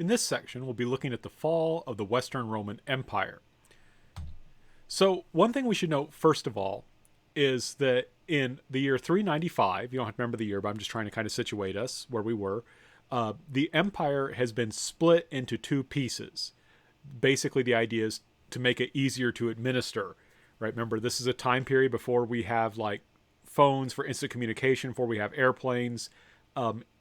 In this section, we'll be looking at the fall of the Western Roman Empire. So, one thing we should note, first of all, is that in the year 395, you don't have to remember the year, but I'm just trying to kind of situate us where we were, the empire has been split into two pieces. Basically, the idea is to make it easier to administer, right? Remember, this is a time period before we have like phones for instant communication, before we have airplanes.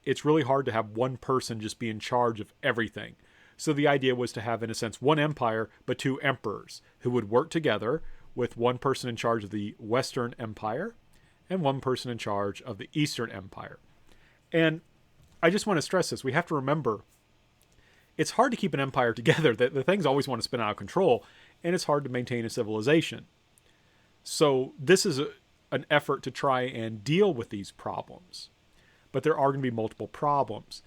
It's really hard to have one person just be in charge of everything. So the idea was to have, in a sense, one empire, but two emperors who would work together, with one person in charge of the Western Empire and one person in charge of the Eastern Empire. And I just want to stress this. We have to remember, it's hard to keep an empire together. The things always want to spin out of control, and it's hard to maintain a civilization. So this is an effort to try and deal with these problems. But there are going to be multiple problems.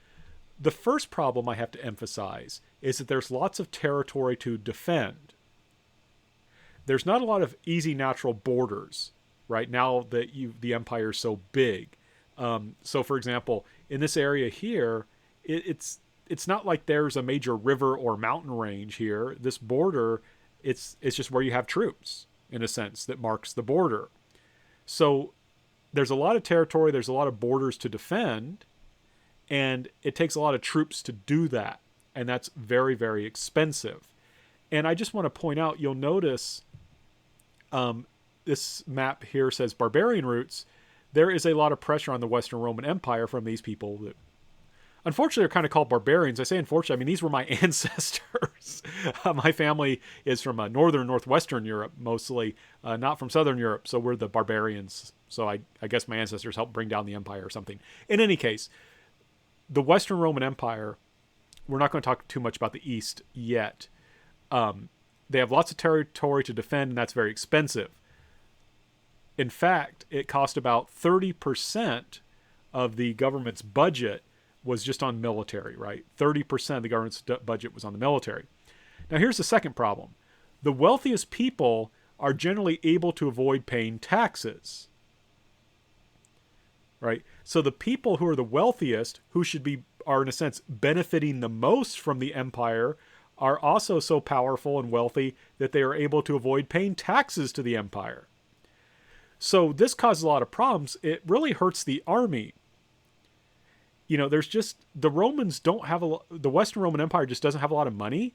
The first problem I have to emphasize is that there's lots of territory to defend. There's not a lot of easy natural borders, right, now that the empire is so big. So, for example, in this area here, it's not like there's a major river or mountain range here. This border, it's just where you have troops, in a sense, that marks the border. So there's a lot of territory, there's a lot of borders to defend, and it takes a lot of troops to do that. And that's very, very expensive. And I just want to point out, you'll notice this map here says barbarian roots. There is a lot of pressure on the Western Roman Empire from these people that, unfortunately, are kind of called barbarians. I say unfortunately, I mean, these were my ancestors. My family is from northern, northwestern Europe, mostly, not from southern Europe. So we're the barbarians. So I guess my ancestors helped bring down the empire or something. In any case, the Western Roman Empire, we're not going to talk too much about the East yet. They have lots of territory to defend, and that's very expensive. In fact, it cost about 30% of the government's budget was just on military, right? 30% of the government's budget was on the military. Now, here's the second problem. The wealthiest people are generally able to avoid paying taxes, right? So the people who are the wealthiest, who are in a sense benefiting the most from the empire, are also so powerful and wealthy that they are able to avoid paying taxes to the empire. So this causes a lot of problems. It really hurts the army. You know, there's just, the Romans don't have the Western Roman Empire just doesn't have a lot of money,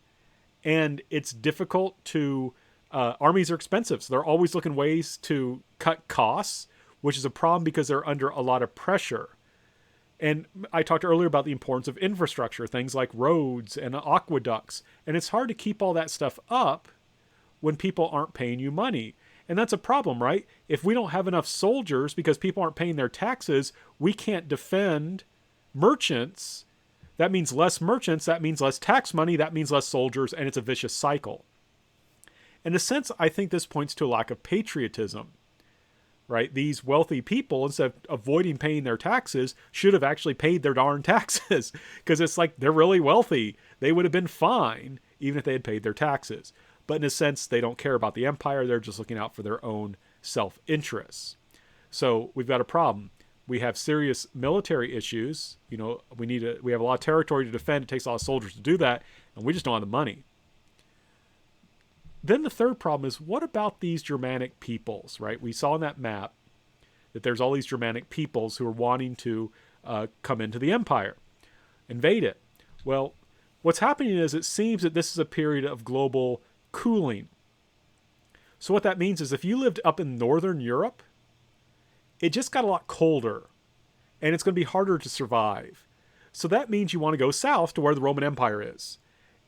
and it's difficult to, armies are expensive. So they're always looking ways to cut costs, which is a problem because they're under a lot of pressure. And I talked earlier about the importance of infrastructure, things like roads and aqueducts. And it's hard to keep all that stuff up when people aren't paying you money. And that's a problem, right? If we don't have enough soldiers because people aren't paying their taxes, we can't defend merchants. That means less merchants. That means less tax money. That means less soldiers. And it's a vicious cycle. In a sense, I think this points to a lack of patriotism. Right? These wealthy people, instead of avoiding paying their taxes, should have actually paid their darn taxes. Because it's like they're really wealthy. They would have been fine even if they had paid their taxes. But in a sense, they don't care about the empire. They're just looking out for their own self-interests. So we've got a problem. We have serious military issues. You know, we have a lot of territory to defend. It takes a lot of soldiers to do that. And we just don't have the money. Then the third problem is, what about these Germanic peoples, right? We saw on that map that there's all these Germanic peoples who are wanting to come into the empire, invade it. Well, what's happening is it seems that this is a period of global cooling. So what that means is if you lived up in northern Europe, it just got a lot colder, and it's going to be harder to survive. So that means you want to go south to where the Roman Empire is.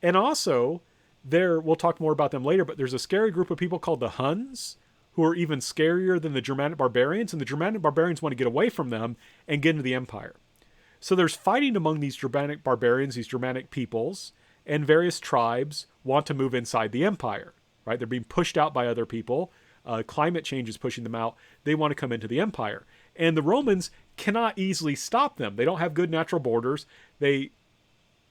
And also, we'll talk more about them later, but there's a scary group of people called the Huns who are even scarier than the Germanic barbarians, and the Germanic barbarians want to get away from them and get into the empire. So there's fighting among these Germanic barbarians, these Germanic peoples, and various tribes want to move inside the empire, right? They're being pushed out by other people. Climate change is pushing them out. They want to come into the empire. And the Romans cannot easily stop them. They don't have good natural borders. They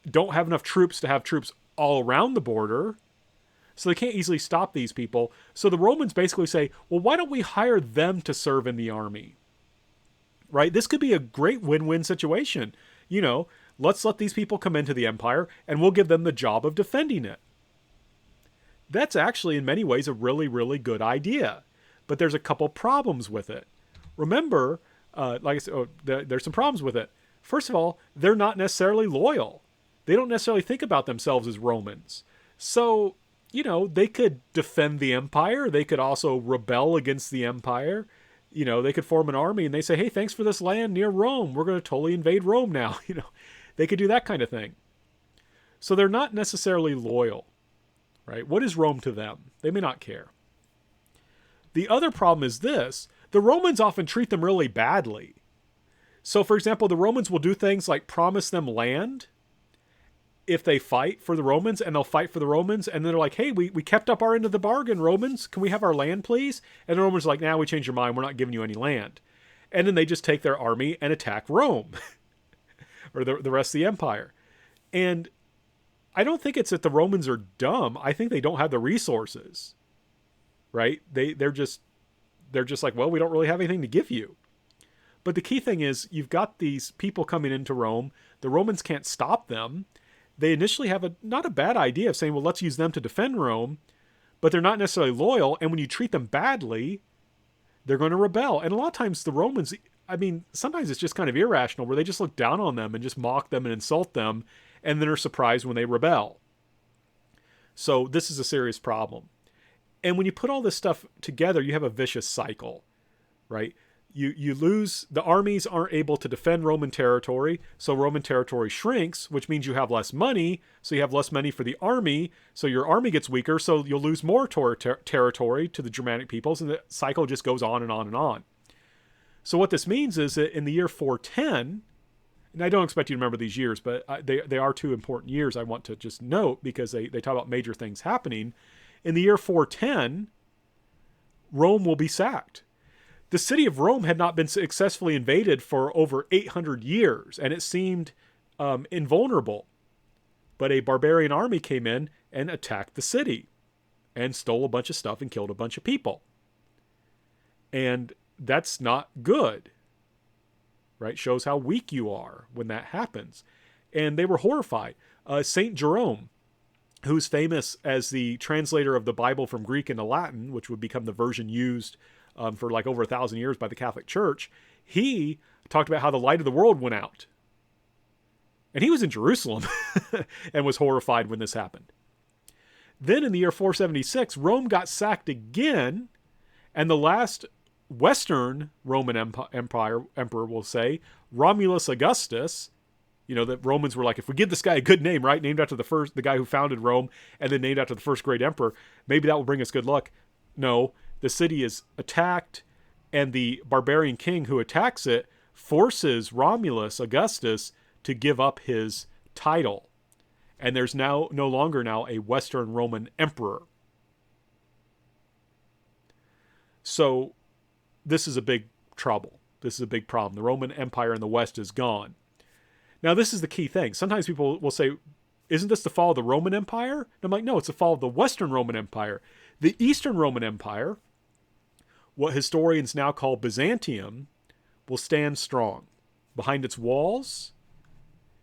don't have enough troops to have troops all around the border, so they can't easily stop these people. So the Romans basically say, well, why don't we hire them to serve in the army? Right? This could be a great win-win situation. You know, let's let these people come into the empire and we'll give them the job of defending it. That's actually in many ways a really, really good idea. But there's a couple problems with it. Remember, like I said, there's some problems with it. First of all, they're not necessarily loyal. They don't necessarily think about themselves as Romans. So, they could defend the empire. They could also rebel against the empire. They could form an army and they say, hey, thanks for this land near Rome. We're going to totally invade Rome now. They could do that kind of thing. So they're not necessarily loyal, right? What is Rome to them? They may not care. The other problem is this. The Romans often treat them really badly. So, for example, the Romans will do things like promise them land if they fight for the Romans, and they'll fight for the Romans, and then they're like, hey, we kept up our end of the bargain, Romans. Can we have our land, please? And the Romans are like, nah, we changed your mind. We're not giving you any land. And then they just take their army and attack Rome or the rest of the empire. And I don't think it's that the Romans are dumb. I think they don't have the resources, right? They're just like, well, we don't really have anything to give you. But the key thing is you've got these people coming into Rome. The Romans can't stop them. They initially have not a bad idea of saying, well, let's use them to defend Rome, but they're not necessarily loyal. And when you treat them badly, they're going to rebel. And a lot of times the Romans, sometimes it's just kind of irrational where they just look down on them and just mock them and insult them, and then are surprised when they rebel. So this is a serious problem. And when you put all this stuff together, you have a vicious cycle, right? You lose, the armies aren't able to defend Roman territory, so Roman territory shrinks, which means you have less money, so you have less money for the army, so your army gets weaker, so you'll lose more territory to the Germanic peoples, and the cycle just goes on and on and on. So what this means is that in the year 410, and I don't expect you to remember these years, but they are two important years I want to just note because they talk about major things happening. In the year 410, Rome will be sacked. The city of Rome had not been successfully invaded for over 800 years, and it seemed invulnerable. But a barbarian army came in and attacked the city and stole a bunch of stuff and killed a bunch of people. And that's not good, right? Shows how weak you are when that happens. And they were horrified. Saint Jerome, who's famous as the translator of the Bible from Greek into Latin, which would become the version used for like over 1,000 years by the Catholic Church, he talked about how the light of the world went out. And he was in Jerusalem and was horrified when this happened. Then in the year 476, Rome got sacked again, and the last Western Roman emperor will say, Romulus Augustus, that Romans were like, if we give this guy a good name, right, named after the guy who founded Rome, and then named after the first great emperor, maybe that will bring us good luck. No, the city is attacked, and the barbarian king who attacks it forces Romulus Augustus to give up his title. And there's now no longer a Western Roman emperor. So this is a big trouble. This is a big problem. The Roman Empire in the West is gone. Now, this is the key thing. Sometimes people will say, isn't this the fall of the Roman Empire? And I'm like, no, it's the fall of the Western Roman Empire. The Eastern Roman Empire, what historians now call Byzantium, will stand strong. Behind its walls,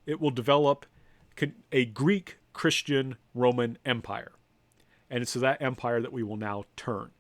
it will develop a Greek Christian Roman Empire. And it's to that empire that we will now turn.